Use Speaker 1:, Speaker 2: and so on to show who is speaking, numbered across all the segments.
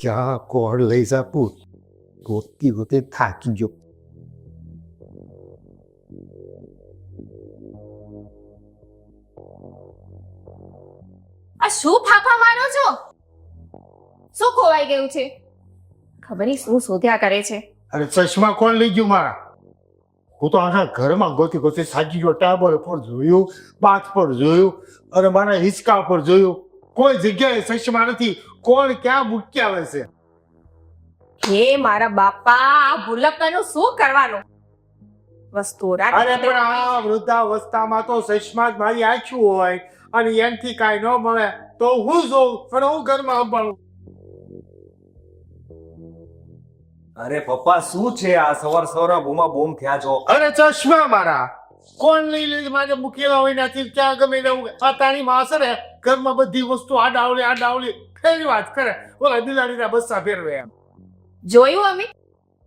Speaker 1: ક્યાં કોણ લઈ જાપું ગોતી ગોતી થાકી ગયો.
Speaker 2: આ શું ફાફા મારો છો? શું ખોવાઈ ગયું છે? ખબર નહીં શું શોધ્યા કરે છે.
Speaker 1: અરે ચશ્મા કોણ લઈ ગયું મારા? હું તો આખા ઘરમાં ગોતી ગોતી થાકી ગયો. ટેબલ પર જોયું, બાથ પર જોયું, અને મારા હિંચકા પર જોયું. કોઈ જગ્યાએ ચશ્મા નથી. કોણ ક્યાં મૂકી આવે છે?
Speaker 2: હે મારા બાપા, આ ભૂલકાનું શું કરવાનું? વસ્તુ
Speaker 1: અરે પણ આ વૃદ્ધાવસ્થામાં તો ચશ્મા જ મારી આંખું હોય અને એનથી કાંઈ ન મળે તો હું જોઉં પણ હું ઘરમાં સંભાળું.
Speaker 3: અરે પપ્પા શું છે આ સવાર સવારમાં બૂમા બૂમ થયા છો?
Speaker 1: અરે ચશ્મા મારા કોણ લઈ લઈ મારે મૂકેલા હોય નથી ક્યાં ગમે તે આ તારી માં છે ને ઘરમાં બધી વસ્તુ આડાવલી ફેરી વાત કરે. ઓલા બિલાડીના બસ્સા ફેરવે એમ.
Speaker 2: જોયું અમે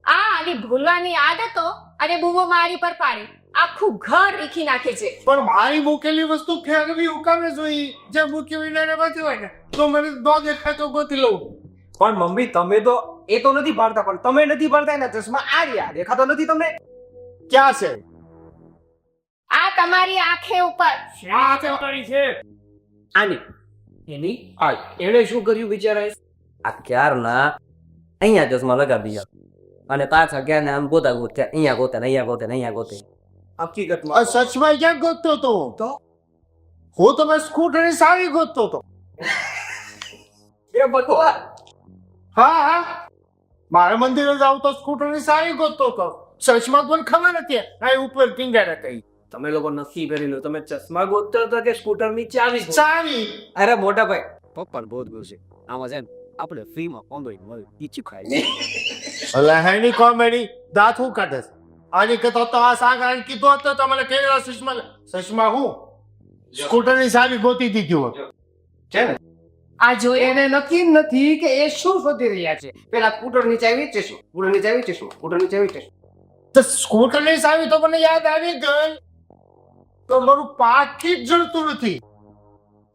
Speaker 2: આ આની ભૂલવાની આદતો અને બૂમો મારી પર પાડી આખું ઘર રીખી નાખે છે.
Speaker 1: પણ મારી મૂકેલી વસ્તુ ફેરવી ઉકામે જોઈ. જે મૂકી હોય ને બધી હોય ને તો મને દો દેખાય તો ગોતી લઉં.
Speaker 3: પણ મમ્મી તમે તો એ તો નથી પાડતા, પણ તમે નથી પાડતા એના ચશ્મા આ રહ્યા દેખાતો નથી તમને?
Speaker 1: ક્યાં છે?
Speaker 2: આ તમારી આંખે ઉપર
Speaker 3: આની એની આ એણે શું કર્યું બિચારાએ? આ ક્યારના અહીંયા ચશ્મા લગાવી દીધા અને પાછા ક્યાં આમ ગોતા ગોત્યા, અહીંયા ગોતે ને અહીંયા ગોતે ને અહીંયા ગોતે. હકીકતમાં
Speaker 1: સચમાં ક્યાં ગોતતો તો હું તમે સ્કૂટરની સારી ગોતતો હતો.
Speaker 3: એ બધું
Speaker 1: હા મારા મંદિરે જાવ તો સ્કૂટરની સારી ગોતતો હતો. ચશ્મા પણ ખબર નથી આ ઉપર ટીંગાડા કઈ.
Speaker 3: તમે લોકો નક્કી કરી લો તમે ચશ્મા ગોતતા હતા કે સ્કૂટરની ચાવી?
Speaker 1: સારી.
Speaker 3: અરે મોટા ભાઈ પપ્પા બહુ જ છે આમાં છે ને આપણે ફ્રીમાં ઓનલાઈન મળે ઈચ્છું ખાય.
Speaker 1: લહેની કોમેડી દાંત હું કાઢે છે. આની કહેતો તો આ સાગર કીધું હતો તમને કેવા ચશ્મા હું સ્કૂટરની સારી ગોતી દીધી હોય
Speaker 3: છે ને.
Speaker 2: આ જોઈ
Speaker 3: એને નક્કી નથી કે એ શું શોધી રહ્યા છે. પેલા સ્કૂટરની ચાવી ચેસું, સ્કૂટરની ચાવી ચેસું, સ્કૂટરની ચાવી ચેસું.
Speaker 1: તો સ્કૂટરની સારી તો મને યાદ આવી ગઈ તો મારું પાકીટ જડતું નથી.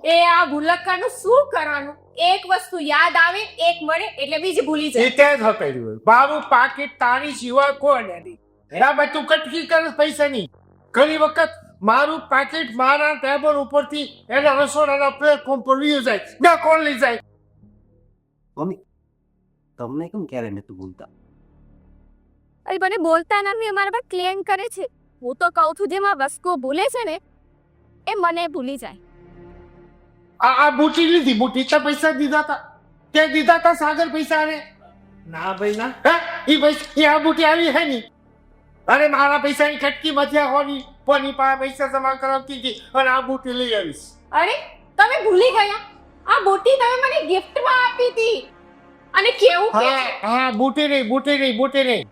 Speaker 2: એ આ ભૂલકાનું શું કરવાનું? એક વસ્તુ યાદ આવે એક મળે એટલે બીજી ભૂલી
Speaker 1: એ
Speaker 2: જાય.
Speaker 1: ત્યાં જ હકાર્યું મારું પાકીટ તારી સિવાય કોઈ નથી. બરાબર તું કટકી કરે પૈસાની. ઘણી વખત મારું પાકીટ મારા ટેબલ ઉપરથી એના રસોડાના પ્લેટફોર્મ પર લઈ જાય. ના કોણ લઈ જાય?
Speaker 3: મમ્મી તમને કેમ ક્યારે નતું ભૂલતા?
Speaker 2: અરે મને બોલતા નથી અમારા પર ક્લેમ કરે છે. હું તો કહું છું જેમાં વસ્તુ ભૂલે છે ને એ મને ભૂલી જાય.
Speaker 1: આ બુટી લીધી. બુટી તો પૈસા દીધા હતા તે દીધા હતા સાગર પૈસા ને.
Speaker 3: ના ભાઈ ના.
Speaker 1: એ પૈસા એ આ બુટી આવી હે ની. અરે મારા પૈસાની ખટકી મધ્યા હોની કોની પાસે પૈસા જમા કરાવતી હતી અને આ બુટી લઈ આવીશ.
Speaker 2: અરે તમે ભૂલી ગયા આ બોટી તમે મને ગિફ્ટમાં આપી હતી. અને કેવું કે
Speaker 1: હા બુટી નહીં.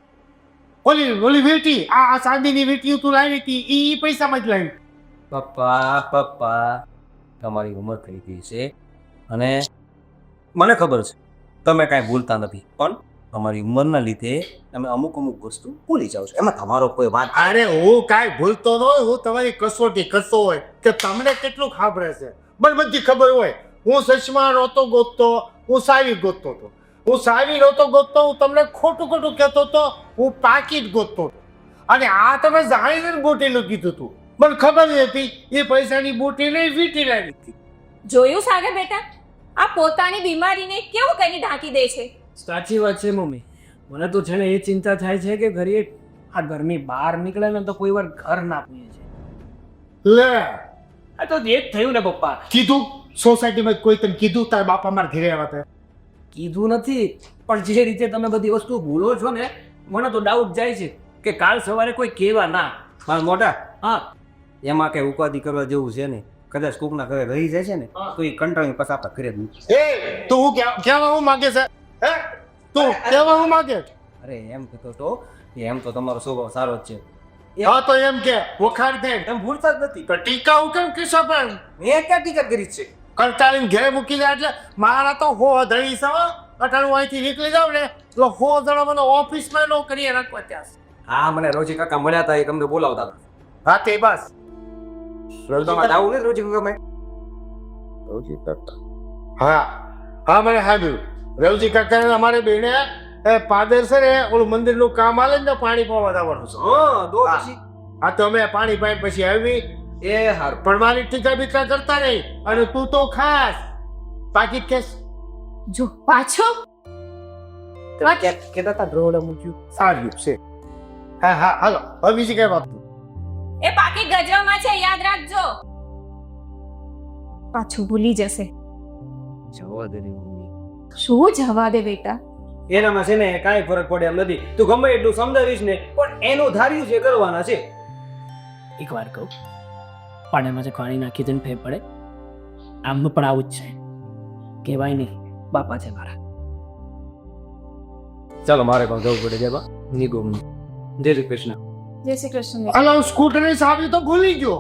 Speaker 1: ઓલી વીટી આ ચાંદીની વીટી તું લાવી હતી ઈ પૈસામાં જ લાવી.
Speaker 3: પપ્પા તમારી ઉંમર થઈ ગઈ છે અને મને ખબર છે તમે કાંઈ ભૂલતા નથી, પણ તમારી ઉંમરના લીધે તમે અમુક વસ્તુ ભૂલી જાઓ છો. એમાં તમારો કોઈ વાત.
Speaker 1: અરે હું કાંઈ ભૂલતો ન હોય. હું તમારી કસોટી કરતો હોય કે તમને કેટલું ખબર છે. મને બધી ખબર હોય. હું ચશ્મા નહોતો ગોતતો, હું સાવી ગોતતો હતો. હું સાવી નહોતો ગોતતો, હું તમને ખોટું કહેતો હતો. હું પાકીટ ગોતતો હતો અને આ તમે જાણીને બોટેલું કીધું હતું. મને ખબર હતી એ પૈસાની બોટી નહીં વીટી લાવી હતી.
Speaker 2: જોયું સાગર બેટા આ પોતાની બીમારીને કેવું કઈ ઢાંકી દે છે.
Speaker 4: સાચી વાત છે મમ્મી. મને તો છે ને એ ચિંતા થાય છે કે ઘરે આ ઘરની બહાર નીકળે ને તો કોઈ વાર ઘર ના પૂછે છે.
Speaker 1: લે
Speaker 4: આ તો એ જ થયું ને પપ્પા.
Speaker 1: કીધું સોસાયટીમાં કોઈ તને કીધું તારા બાપા મારા ઘરે આવ્યા હતા?
Speaker 4: કીધું નથી, પણ જે રીતે તમે બધી વસ્તુ ભૂલો છો ને મને તો ડાઉટ જાય છે કે કાલ સવારે કોઈ કહેવા ના.
Speaker 3: મારા મોટા
Speaker 4: હા
Speaker 3: એમાં કઈ ઉપાધિ કરવા જેવું છે ને. કદાચ કોકના ઘરે રહી જાય છે ને તો એ કંટાળી પછી આપણા ઘરે જ મૂકે.
Speaker 1: એ તું કેવા હું માંગે છે? હે તું કેવા હું માંગે?
Speaker 3: અરે એમ કહેતો તો એમ તો તમારો સ્વભાવ સારો જ છે.
Speaker 1: હા તો એમ કે વખાણ દે.
Speaker 3: એમ ભૂલતા જ નથી.
Speaker 1: તો ટીકા હું કેમ કીશો પણ?
Speaker 3: મેં ક્યાં ટીકા કરી છે?
Speaker 1: કંટાળીને ઘરે મૂકી જાય એટલે મારા તો હો ધણી છે. અટાણું અહીંથી નીકળી જાવ ને એટલે હો જણા મને ઓફિસમાં નોકરીએ રાખવા ત્યાં.
Speaker 3: હા મને રોજી કાકા મળ્યા હતા એ તમને બોલાવતા હતા.
Speaker 1: હા તે બસ
Speaker 3: તમારે આવું ને રોજી કાકા મેં રોજી કાકા.
Speaker 1: હા મને સાંભળ્યું. રવજી કાકા અમારે બેને પાદર છે ને ઓલું મંદિરનું કામ આલે ને પાણી પાવા જવાનું છે.
Speaker 3: હા તો
Speaker 1: હા.
Speaker 3: પછી
Speaker 1: આ તો અમે પાણી પાઈ પછી આવી
Speaker 3: એ હારું.
Speaker 1: પણ મારી ટીકા બીકા કરતા નહીં. અને તું તો ખાસ પાકીટ કેસ
Speaker 2: જો પાછો
Speaker 4: કેતા હતા ડ્રોવડે મૂક્યું.
Speaker 1: સારું છે. હા હા હાલો હવે બીજી કઈ વાત નહીં.
Speaker 2: એ પાકીટ ગજવામાં છે, યાદ રાખજો. પાછું ભૂલી જશે.
Speaker 4: જવા દે ને મમ્મી.
Speaker 2: શું જવા દે બેટા?
Speaker 3: એનામાં છે ને કાંઈ ફરક પડે એમ નથી. તું ગમે એટલું સમજાવીશ ને પણ એનું ધાર્યું છે કરવાના છે.
Speaker 4: એક વાર કહું, પાણીમાં જે પાણી નાખી દે ને ફેર પડે. આમનું પણ આવું જ છે. કહેવાય નહીં, બાપા છે મારા.
Speaker 3: ચાલો મારે પણ જવું પડે છે બા. નીકળો. જય શ્રી કૃષ્ણ.
Speaker 2: જય શ્રી કૃષ્ણ.
Speaker 1: હાલો સ્કૂટરની ચાવી તો ભૂલી ગયો.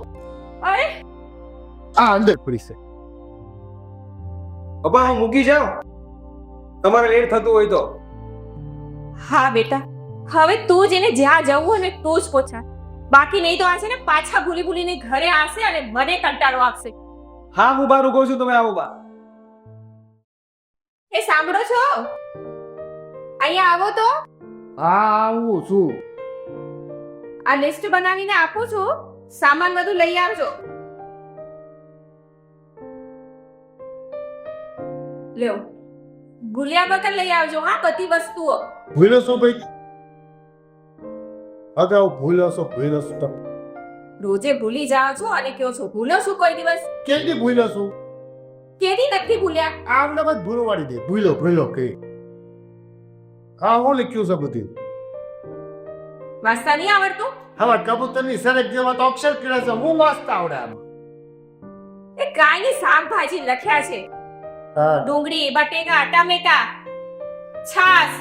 Speaker 2: અરે
Speaker 1: આ અંદર પડી છે.
Speaker 3: પપ્પા હું મૂકી જાઉં તમારે લેટ થતું હોય તો.
Speaker 2: હા બેટા, હવે તું જેને જ્યાં જવું હોય ને તું જ પહોંચા. બાકી નહીં તો આ છે ને પાછા ભૂલી ભૂલીને ઘરે આવશે અને મને કંટાળો આપશે.
Speaker 3: હા હું બહાર ઉભો છું, તમે આવો બા.
Speaker 2: એ સાંભળો છો? અહીંયા આવો તો.
Speaker 1: હા આવું છું.
Speaker 2: આ લિસ્ટ બનાવીને આપું છું, સામાન બધું લઈ આવજો. લ્યો, ભૂલ્યા વગર લઈ આવજો હા, બધી વસ્તુઓ.
Speaker 1: ભૂલો છો ભાઈ? અગાઉ ભૂલો છો તમે
Speaker 2: રોજે ભૂલી જાઓ છો અને કહો છો ભૂલો છું કોઈ દિવસ.
Speaker 1: કેટલી ભૂલો છું?
Speaker 2: કેદી નથી ભૂલ્યા?
Speaker 1: આમને બસ ભૂલો વાળી દે. ભૂલો ભૂલો કે હા હું લખ્યું છે બધું.
Speaker 2: વાંચતા નહીં આવડતું?
Speaker 1: હવે કબૂતરની સરક જેવા તો અક્ષર કર્યા છે. હું વાંચતા આવડે આમાં.
Speaker 2: એ કાંઈ ની શાકભાજી લખ્યા છે.
Speaker 1: હા
Speaker 2: ડુંગળી, બટેકા, ટામેટા, છાસ,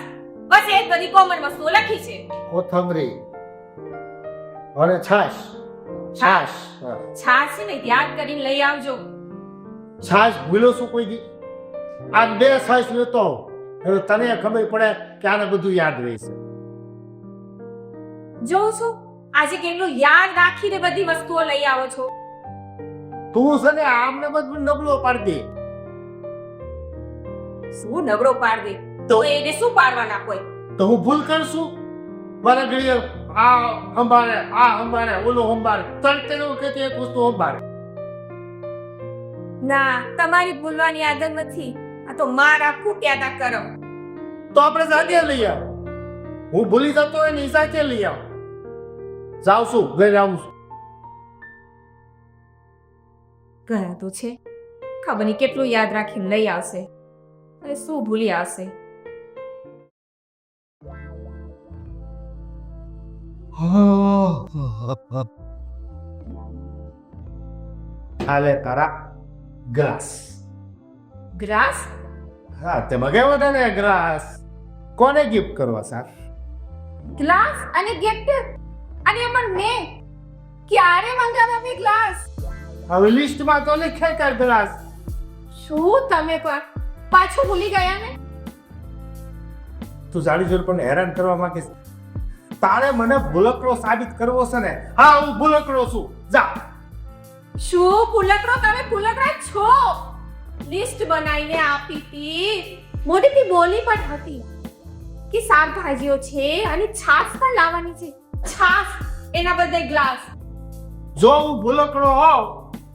Speaker 2: બસ એ જ બધી કોમન વસ્તુઓ લખી છે.
Speaker 1: કોથમરી અને છાશ. છાશ હા.
Speaker 2: છાસ છે ને યાદ કરીને લઈ આવજો.
Speaker 1: છાશ ભૂલો છું કોઈ દી? આ બે છાશ લેતો આવું. એટલે તને ખબર પડે કે આને બધું યાદ રહેશે.
Speaker 2: જોઉં છું આજે કેટલું યાદ રાખીને બધી વસ્તુઓ લઈ આવો છો.
Speaker 1: તું છે ને આમને બધું નબળો પાડી દે.
Speaker 2: શું નબળો પાડ દે? તો એને શું પાડવાના કોઈ?
Speaker 1: તો હું ભૂલ કરશું? મારા ઘડીએ આ સંભાળે ઓલો સંભાળે તરત વખતે એક વસ્તુ સંભાળે.
Speaker 2: ના, તમારી ભૂલવાની આદત નથી. આ તો માર આખું પ્યાદા કરો.
Speaker 1: તો આપણે સાથે લઈ આવ. હું ભૂલી જતો હોય ને એ સાથે લઈ આવ. જાઉં છું ઘરે આવું છું.
Speaker 2: ઘણા તો છે, ખબર નહીં કેટલું યાદ રાખીને લઈ આવશે અને શું ભૂલી આવશે.
Speaker 1: હાલે તારા ગ્લાસ.
Speaker 2: ગ્રાસ?
Speaker 1: હા તે મગાવ્યો હતા ને ગ્લાસ. કોને ગિફ્ટ કરવા સાહેબ?
Speaker 2: ગ્લાસ અને ગિફ્ટ અને પણ મેં ક્યારે મંગાવ્યા મેં ગ્લાસ?
Speaker 1: હવે લિસ્ટમાં તો લખાય તાર ગ્લાસ.
Speaker 2: શું તમે પણ પાછું ભૂલી ગયા ને?
Speaker 1: તું જાણી જોઈ પણ હેરાન કરવા માંગે છે. તારે મને ભૂલકડો સાબિત કરવો છે ને? હા હું ભૂલકડો છું. જા.
Speaker 2: શું ભૂલકડો? તમે ભૂલકડા છો. લિસ્ટ બનાવીને આપી હતી, મોઢેથી બોલી પણ હતી કે શાકભાજીઓ છે અને છાશ પણ લાવવાની છે. છાશ એના બદલે ગ્લાસ.
Speaker 1: જો હું ભૂલકડો હોઉં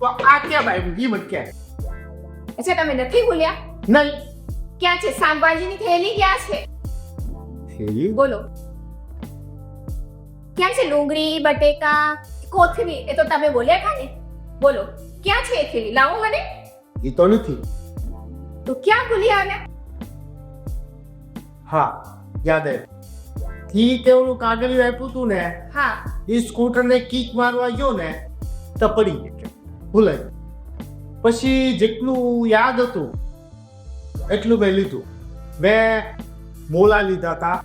Speaker 1: તો આ કેમ આવ્યું? ઈ મત કે.
Speaker 2: અચ્છા તમે નથી ભૂલ્યા?
Speaker 1: નહીં.
Speaker 2: ક્યાં છે શાકભાજીની થેલી? ક્યાં છે? બોલો ક્યાં છે? ડુંગળી, બટેકા, કોથમીર એ તો તમે બોલ્યા હતા ને. બોલો ક્યાં છે એ થેલી? લાવો મને.
Speaker 1: ઈ તો નથી.
Speaker 2: તો ક્યાં ભૂલી આવ્યા?
Speaker 1: હા યાદ આવ્યું. ઈ કે ઓલું કાગળિયું આપ્યું તું ને,
Speaker 2: હા
Speaker 1: ઈ સ્કૂટરને કિક મારવા ગયો ને તો પડી ગયો. ભૂલાય. પછી જેટલું યાદ હતું એટલું મેં લીધું. મેં મોલા લીધા હતા.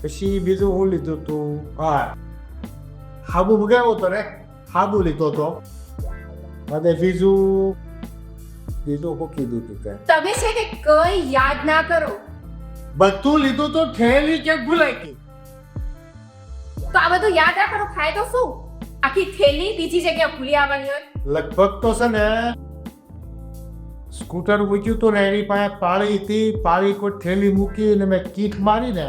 Speaker 1: પછી બીજું હું લીધું તું? હા હાબુ મગાવ્યો તો ને, હાબુ લીધો તો. અને બીજું શું કીધું તું તે?
Speaker 2: તમે છે કે કઈ યાદ ના કરો.
Speaker 1: બધું લીધું તો થેલી કે ભૂલાઈ ગઈ.
Speaker 2: તો આ બધું યાદ રાખવાનો ફાયદો શું? આખી થેલી બીજી જગ્યાએ ભૂલી આવવાની હોય.
Speaker 1: લગભગ તો છે ને સ્કૂટર મૂક્યું હતું ને એની પાસે પાળી હતી, પાળી કોઈ થેલી મૂકી અને મેં કીટ મારીને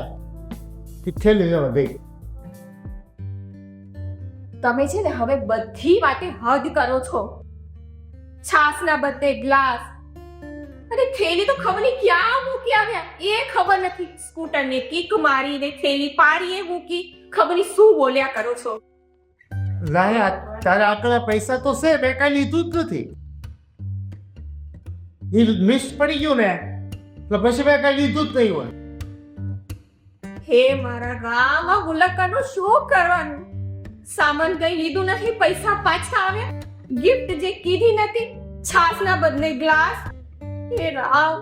Speaker 1: એ થેલી લેવા ગઈ.
Speaker 2: તમે છે ને હવે બધી વાતે હદ કરો છો. છાસના બદલે ગ્લાસ અને થેલી તો ખબર નહીં ક્યાં મૂકી આવ્યા એ ખબર નથી. સ્કૂટરને કિક મારીને થેલી પાડીએ મૂકી, ખબર નહીં શું બોલ્યા કરો છો.
Speaker 1: લાયા તારા આટલા પૈસા તો છે, મેં કાંઈ લીધું જ નથી. એ મિસ પડી ગયું ને તો પછી મેં કાંઈ લીધું જ નહીં હોય.
Speaker 2: હે મારા રામ, આ ગુલાકાનું શું કરવાનું? સામાન કઈ લીધું નથી, પૈસા પાછા આવ્યા, ગિફ્ટ જે કીધી નથી, છાસના બદલે ગ્લાસ. હે રામ,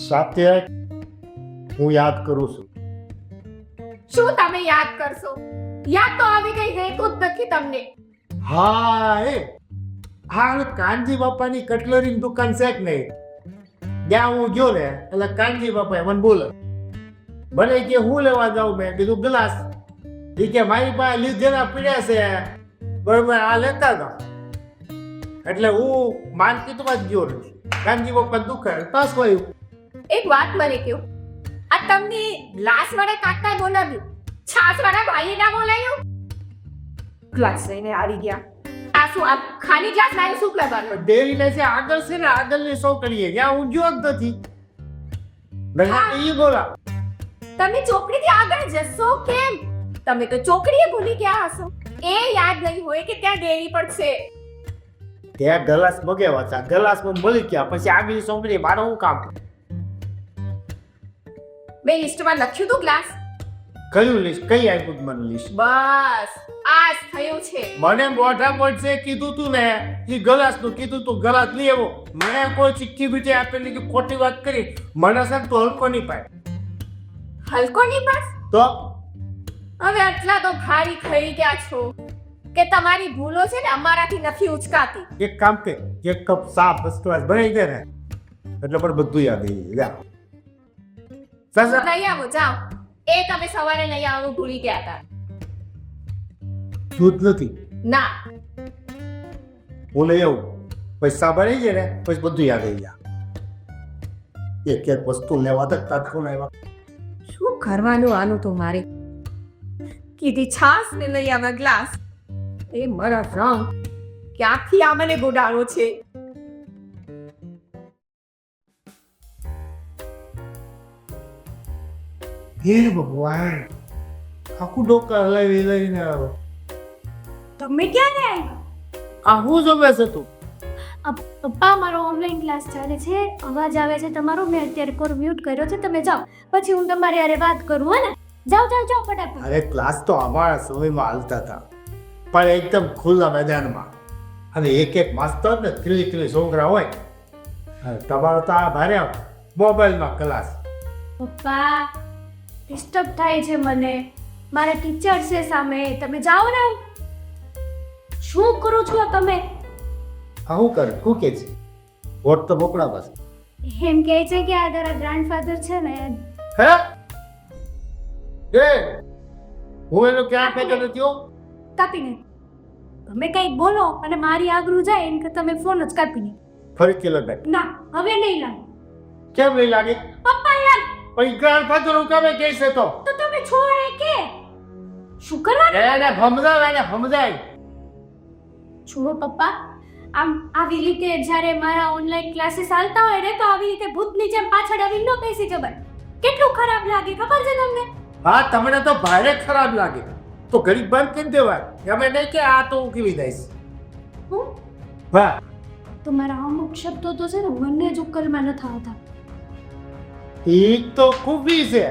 Speaker 1: સાથે હું યાદ કરું છું.
Speaker 2: શું તમે યાદ કરશો? યાદ તો આવી કઈ રહેતું જ નથી તમને.
Speaker 1: હા કાનજી બાપાની કટલરીની દુકાન છે કે નહીં, ત્યાં હું ગયો ને એટલે કાનજી બાપાએ મને બોલે, મને કે હું લેવા જાઉં. મેં કીધું ગ્લાસ. એ કે મારી પાસે લીધેલા પડ્યા છે, બરોબર, આ લેતા હતા. એટલે હું માર્કેટમાં જ ગયો નથી, કાનજી બાપા દુકાન પાસ આવ્યું.
Speaker 2: એક વાત મને કહો, આ તમને ગ્લાસ વાળા કાકા બોલાવ્યું, છાસ વાળા ભાઈએ ના બોલાવ્યું? ગ્લાસ લઈને આવી ગયા. આ શું, આ ખાલી ગ્લાસ લાવીને શું કરવાનું?
Speaker 1: ડેરી ને છે આગળ છે ને, આગળની છોકરીએ ત્યાં હું ગયો જ નથી. એ બોલા
Speaker 2: તમે ચોકડીથી આગળ જશો કેમ? તમે તો ચોકડીએ ભૂલી ગયા હશો. એ યાદ નહીં હોય કે ત્યાં ડેરી પણ છે.
Speaker 1: ત્યાં ગ્લાસ મગાવ્યા હતા, ગ્લાસમાં મળી ગયા, પછી આગળની છોકરી મારું શું કામ?
Speaker 2: મેં લિસ્ટમાં લખ્યું હતું ગ્લાસ.
Speaker 1: કયું લિસ્ટ? કઈ આપ્યું મને લિસ્ટ?
Speaker 2: બસ આ જ થયું છે.
Speaker 1: મને મોઢા પડશે કીધું તું ને, એ ગ્લાસ નું કીધું તું, ગ્લાસ લઈ આવો. મને કોઈ ચિઠ્ઠી બીજી આપેલી કે ખોટી વાત કરી, મને સર તો હલકો નહીં પાય.
Speaker 2: હલકોની બસ.
Speaker 1: તો
Speaker 2: હવે આટલા તો ભારી થઈ ગયા છો કે તમારી ભૂલો છે ને અમારાથી નથી ઉચકાતી.
Speaker 1: એક કામ કે એક કપ ચા ફર્સ્ટ ક્લાસ બનાવી દે ને, એટલે પણ બધું યાદ આવી જાય. સાસા
Speaker 2: લઈ આવો, જાઓ. એ તમે સવારે લઈ આવવાનું ભૂલી ગયા હતા.
Speaker 1: દૂધ નથી,
Speaker 2: ના,
Speaker 1: હું લઈ આવું. પૈસા ભરાઈ જાય ને પછી બધું યાદ આવી જાય. એક એક વસ્તુ લેવા તક કોણ આવ્યા?
Speaker 2: શું કરવાનું આનું તો મારે? કીધી છાસ ને લઈ આવ્યા ગ્લાસ. એ મારા રામ, ક્યાંથી આ મને ગોડાણો છે?
Speaker 1: હે ભગવાન, આખું ડોકા હલાવી લઈને આવ્યો.
Speaker 5: તમે ક્યાં ગયા?
Speaker 1: આ હું જમે છે તું?
Speaker 5: પપ્પા મારો ઓનલાઈન ક્લાસ ચાલે છે, અવાજ આવે છે તમારો, મેં અત્યારે કોર મ્યુટ કર્યો છે, તમે જાઓ, પછી હું તમારી હારે વાત કરું. હે ને, જાઓ જાઓ જાઓ ફટાફટ.
Speaker 1: અરે ક્લાસ તો અમારા સમયમાં હાલતા હતા, પણ એકદમ ખુલ્લા મેદાનમાં, અને એક એક માસ્તર ને ત્રીલી છોકરા હોય. અને તમારો તો આ ભારે મોબાઈલમાં ક્લાસ.
Speaker 5: પપ્પા ડિસ્ટર્બ થાય છે મને, મારા ટીચર છે સામે, તમે જાઓ ને. શું કરો છો તમે?
Speaker 1: આ શું કરે? શું કે છે? વોટ તો મોકલા બસ.
Speaker 5: એમ કહે છે કે આ તારા ગ્રાન્ડફાધર છે ને.
Speaker 1: હે એ હું એનો ક્યાં પેટો નથી.
Speaker 5: કાપીને તમે કંઈક બોલો અને મારી આબરૂ જાય એમ કે તમે ફોન જ કાપીને.
Speaker 1: ફરીથી લગાડ.
Speaker 5: ના, હવે નહીં લાવ.
Speaker 1: કેમ નહીં લાગે?
Speaker 5: પપ્પા યાર,
Speaker 1: પછી ગ્રાન્ડફાધર હું કામે કહે છે તો
Speaker 5: તમે છોડે કે શું કરવાનું?
Speaker 1: એને સમજાય.
Speaker 5: જુઓ પપ્પા, આમ આવી રીતે જ્યારે મારા ઓનલાઈન ક્લાસીસ ચાલતા હોય ને, તો આવી રીતે ભૂતની જેમ પાછળ આવી ન બેસી જવાય. કેટલું ખરાબ લાગે ખબર છે તમને?
Speaker 1: હા, તમને તો ભારે ખરાબ લાગે તો ઘડી બંધ કરી દેવાય. અમે નહીં કે આ તો હું કેવી દઈશ.
Speaker 5: હું
Speaker 1: વાહ,
Speaker 5: તો મારા અમુક શબ્દો તો છે ને મને જ ઉકલમાં નથી આવતા.
Speaker 1: એ તો ખૂબી છે.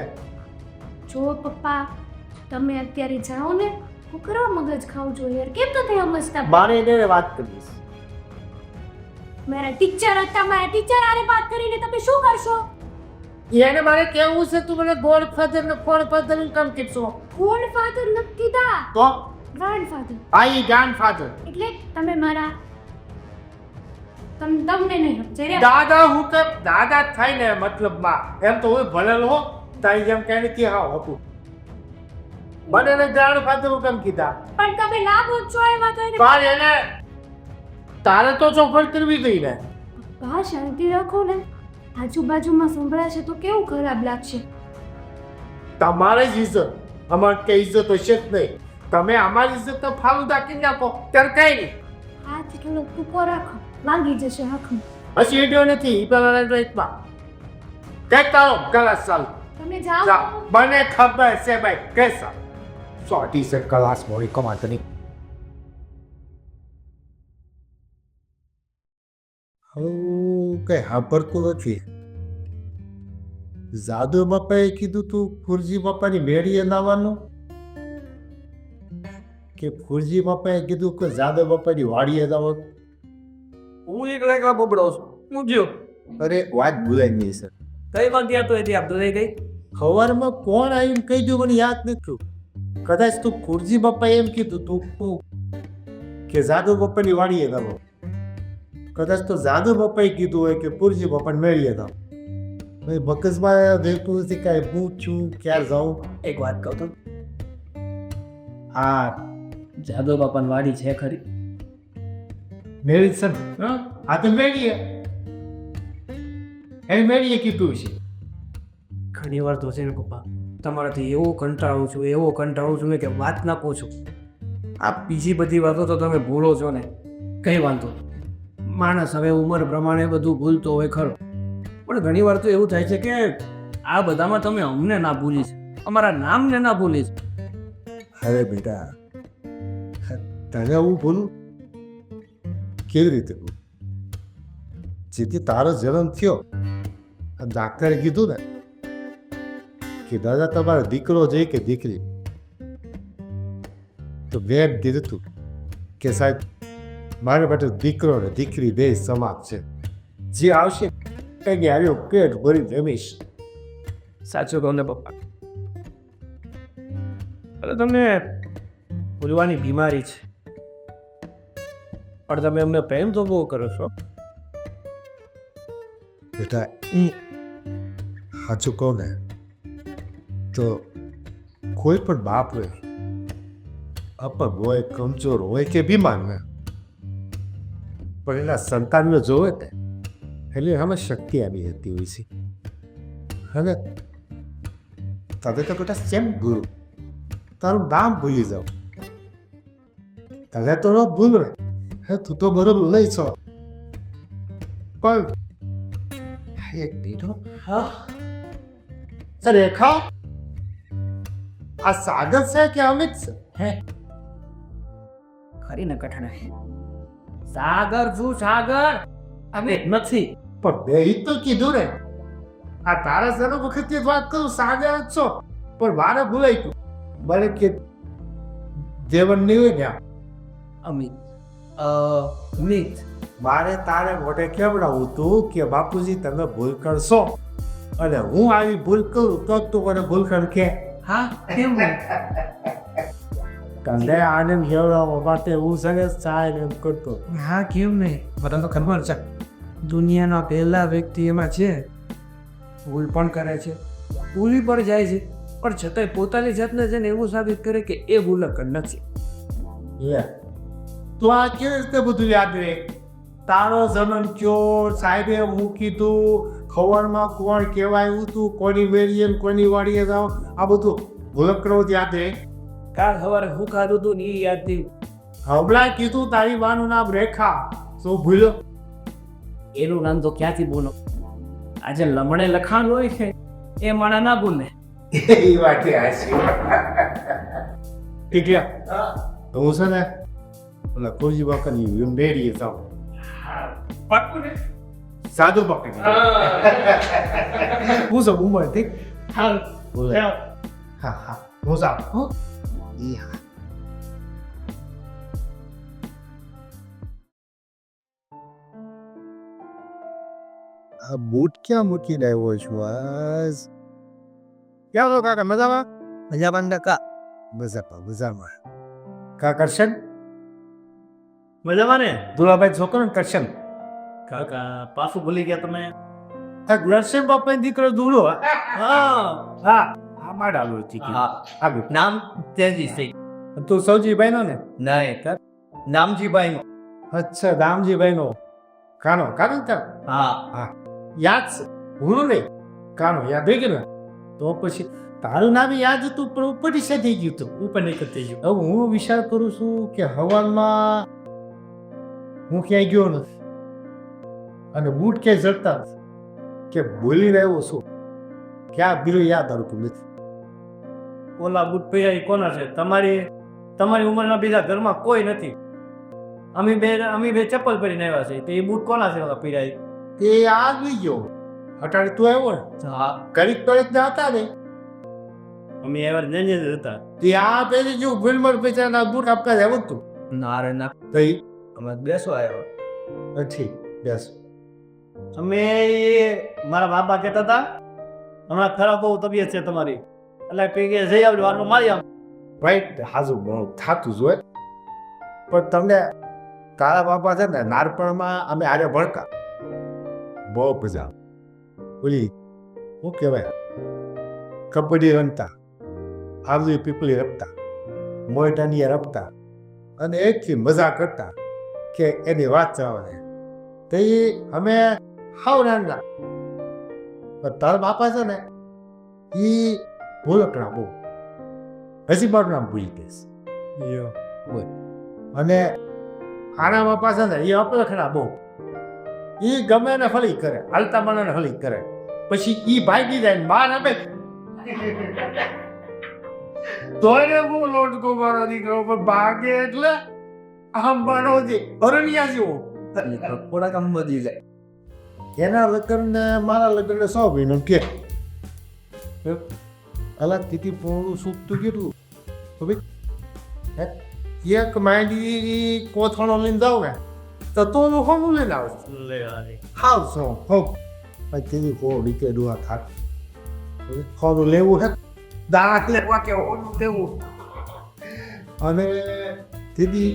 Speaker 5: જો પપ્પા, તમે અત્યારે જાઓ ને, હું કરવા મગજ ખાવ છો યાર? કેમ તો થઈ સમજતા?
Speaker 1: મારે એને વાત કરીશ.
Speaker 5: મારા ટીચર હતા, મારા ટીચર આરે વાત કરીને તમે શું કરશો?
Speaker 1: એને મારે કેવું છે, તું મને ગોડફાધર ને ફોડફાધર નું કામ કીધું?
Speaker 5: ગોડ ફાધર નથી કીધા,
Speaker 1: તો
Speaker 5: ગ્રાન્ડ ફાધર.
Speaker 1: આઈ ગ્રાન્ડફાધર.
Speaker 5: એટલે તમે મારા તમને નહીં સમજે.
Speaker 1: દાદા હું કે દાદા થાય ને મતલબમાં, એમ તો હું ભણેલો હો, તારી જેમ કહે કે હા હતું. મને એને ગ્રાન્ડફાધર હું કેમ કીધા?
Speaker 5: પણ તમે લાગો છો એમાં તો એને.
Speaker 1: પણ એને તારે તો ચોખવટ કરવી જોઈએ ને.
Speaker 5: પપ્પા શાંતિ રાખો ને, આજુબાજુમાં સંભળાશે તો કેવું ખરાબ લાગશે.
Speaker 1: તમારે જ ઇજ્જત, અમારે કઈ ઇજ્જત હશે જ નહીં. તમે અમારી ઇજ્જત તો ફાલુદા કરી નાખો ત્યારે કઈ નહીં.
Speaker 5: હાથ થોડો ટૂંકો રાખો, લાગી જશે આંખમાં.
Speaker 1: હજી ઈડ્યો નથી ઈ પેલા રાઈટમાં કઈ તારો કલાસ ચાલુ.
Speaker 5: તમે જાઓ.
Speaker 1: જા, મને ખબર છે ભાઈ કેસા 100 કલાસ મોડી કમાતો નહીં. કઈ સાંભળતું નથી. જાદુ બાપાએ કીધું તું ફુરજી બાપાની મેળીએ નાવાનું, કે ફુરજી બાપાએ કીધું કે જાદુ બાપાની વાડીએ નાવાનું.
Speaker 4: હું એકલા બબડો છું. હું ગયો
Speaker 1: અરે વાત ભૂલાઈ ગઈ સર.
Speaker 4: કઈ વાત યાદ તો એથી આપતો રહી ગઈ.
Speaker 1: સવારમાં કોણ આવીને કહી દઉં મને યાદ નથી. કદાચ તું ફુરજી બાપાએ એમ કીધું તું કે જાદુ બાપાની વાડીએ નાવો. કદાચ તો જાદુ બાપાએ કીધું હોય કે ફુરજી બાપાને મેળીએ નાવો. ભાઈ મગજમાં રહેતું નથી કાંઈ હું છું ક્યારે જાઉં.
Speaker 4: એક વાત કહું તો,
Speaker 1: હા
Speaker 4: જાદવ બાપાની વાડી છે ખરી?
Speaker 1: મેળી સર. હા તો મેળીએ એને મેળીએ કીધું છે.
Speaker 4: ઘણી વાર તો છે ને પપ્પા, તમારાથી એવો કંટાળું છું કે વાત ના પૂછું. આ બીજી બધી વાતો તો તમે ભૂલો છો ને, કઈ વાંધો નહીં. માણસ હવે ઉંમર પ્રમાણે બધું ભૂલતો હોય ખરો, પણ ઘણી વાર તો એવું થાય છે કે આ બધામાં તમે અમને ના ભૂલીશ, અમારા નામને ના ભૂલીશ.
Speaker 1: અરે બેટા, તને હું ભૂલું કેવી રીતે ભૂલું? જેથી તારો જન્મ થયો ડાક્ટરે કીધું ને કે દાદા તમારો દીકરો છે કે દીકરી, તો મેં કીધું તું કે સાહેબ મારા માટે દીકરો ને દીકરી બે સમાન છે. જે આવશે કંઈ આવ્યો પેટ ભરી જમીશ.
Speaker 4: સાચું કહું ને પપ્પા, એટલે તમને ભૂલવાની બીમારી છે, પણ તમે અમને પ્રેમ તો બહુ કરો છો.
Speaker 1: બેટા સાચું કહું ને તો કોઈ પણ બાપ હોય, અપંગ હોય, કમજોર હોય કે બીમાર ને, પણ એના સંતાનને જોવે ને એટલે આમાં શક્તિ આવી જતી હોય છે. હવે તને તો બેટા સેમ ગુરુ તારું નામ ભૂલી જાવ. તને તો ન ભૂલ ને, હે તું તો બરોબર લઈ છો. પણ એક દીધો સર રેખા, આ સાગર છે કે અમિત છે?
Speaker 4: હે ખરી ને કઠણ, સાગર શું સાગર, અમે નથી.
Speaker 1: પણ બે ઈ તો કીધું ને, આ તારા સર વખત વાત કરું સાગર જ છો, પણ મારે ભૂલાઈ ગયું. મને કે દેવન નહીં હોય ને
Speaker 4: અમિત અમિત
Speaker 1: મારે તારે મોઢે કેવડાવું તું કે બાપુજી તમે ભૂલ કરશો, અને હું આવી ભૂલ કરું તો તું મને ભૂલ કર કે.
Speaker 4: હા કેમ
Speaker 1: તને આનંદ કેવડાવવા માટે હું સને સાહેબ એમ કરતો.
Speaker 4: હા કેમ નહીં, બધાને તો ખબર છે દુનિયાના પહેલા વ્યક્તિ એમાં છે ભૂલ પણ કરે છે, ભૂલી પણ જાય છે, પણ છતાંય પોતાની જાતને છે ને એવું સાબિત કરે કે એ ભૂલક જ નથી.
Speaker 1: તું આ કેવી રીતે બધું યાદ રહે? તારો જન્મ કયો, સાહેબે હું કીધું, ખવરમાં કોણ કહેવાયું તું, કોની મેળીએ ને કોની વાડીએ જાઓ, આ બધું ભૂલક કરવું યાદ રહે?
Speaker 4: કાલ સવારે હું ખાધું તું ને એ યાદ થયું.
Speaker 1: હમણાં કીધું તારી માનું નામ રેખા, શું ભૂલ્યો?
Speaker 4: એનું નામ તો ક્યાંથી બોલો, આજે લમણે લખાણ હોય છે એ માણા ના ભૂલે.
Speaker 1: એ વાતે હાચી. ઠીક છે, હું છે ને ઓલા કોજી બાકાની મેળીએ જાઉં. સાદું પકડી હું સબ ઉંમર ઠીક. બોલે હા હા હું જાઉં. હો ઈ હા. આ બૂટ ક્યાં મૂકીને આવ્યો છું આજ? ક્યાં છો કાકા? મજામાં?
Speaker 4: મજામાં કાકા?
Speaker 1: મજામાં. કા કરશન?
Speaker 4: મજામાં ને
Speaker 1: દુલાભાઈ છોકરો ને કરશન.
Speaker 4: કાકા પાછું ભૂલી ગયા તમે?
Speaker 1: આ ગુરસેન બાપાનો દીકરો દુલો.
Speaker 4: હા
Speaker 1: હા આ માડાલો ચીકી.
Speaker 4: હા
Speaker 1: આગળ
Speaker 4: નામ તેજીસી.
Speaker 1: તું સૌજીભાઈ નો ને?
Speaker 4: નહીં નામજીભાઈ નો.
Speaker 1: અચ્છા દામજીભાઈ નો. કાનો કાનો તાર
Speaker 4: હા
Speaker 1: યાદ છે ભૂલું નહીં કાનો યાદ રહી ગયું ને તો પછી તારું નામ યાદ હતું પણ ઉપર દિશા થઈ ગયું હતું
Speaker 4: ઉપર નહીં કરતી ગયું
Speaker 1: હવે હું વિચાર કરું છું કે હવાનમાં હું ક્યાંય ગયો નથી અને બૂટ ક્યાંય જડતા નથી કે ભૂલી રહ્યો છું ક્યાં બીજું યાદ આવતું નથી
Speaker 4: ઓલા બૂટ પહેર્યા એ કોના છે તમારી ઉંમરના બીજા ઘરમાં કોઈ નથી અમે બે ચપ્પલ પહેરીને આવ્યા છે તો એ બૂટ કોના છે ઓલા પહેર્યા
Speaker 1: તે આવી ગયો અટાણે તું આવ્યો ને
Speaker 4: હા
Speaker 1: કરીક તોડીક ના હતા ને
Speaker 4: અમે આવ્યા ને જ હતા
Speaker 1: તે આ પહેરી જો ભૂલમર પૈસાના બૂટ આપતા જ આવ્યું તું
Speaker 4: ના રે ના
Speaker 1: તો એ
Speaker 4: અમે બેસો આવ્યો
Speaker 1: ઠીક બેસ
Speaker 4: અમે મારા બાપા કહેતા હતા હમણાં ખરાબ બહુ તબિયત છે તમારી એટલે પૈકી જઈ આવજો આટલું મારી આમ
Speaker 1: રાઈટ હાજુ ઘણું થતું જ હોય પણ તમને તારા બાપા છે ને નાનપણમાં અમે આરે ભણકા બહુ મજા ઓલી શું કહેવાય કબડ્ડી રમતા આવલી પીપળી રમતા મોયટાની રમતા અને એટલી મજા કરતા કે એની વાત ચાલે તો એ અમે હાવ નાના પણ તારા બાપા છે ને એ ભૂલકણા બહુ હજી મારું નામ ભૂલી ગઈશ અને આના બાપા છે ને એ અપલખણા બહુ એ ગમે ને ફળી કરે હાલતા માણસને ફળી કરે પછી એ ભાગી જાય માર આપે તોય બહુ લોટકો મારો દીકરો પણ ભાગે એટલે આમ બાનો છે અરણ્યા જેવો
Speaker 4: થોડા કામ વધી જાય
Speaker 1: એના લગ્ન ને મારા લગ્ન ને 100 મહિનો કે અલગ તેથી પોણું સૂકતું કેટલું હવે એક માંડી કોથળો લઈને જાવ ને તો હું હોમું લઈને આવું હાવ સો હો પછી કોડી કે દુઆ થાક ખોરું લેવું હે દાંત લેવા કે ઓલું દેવું અને દીદી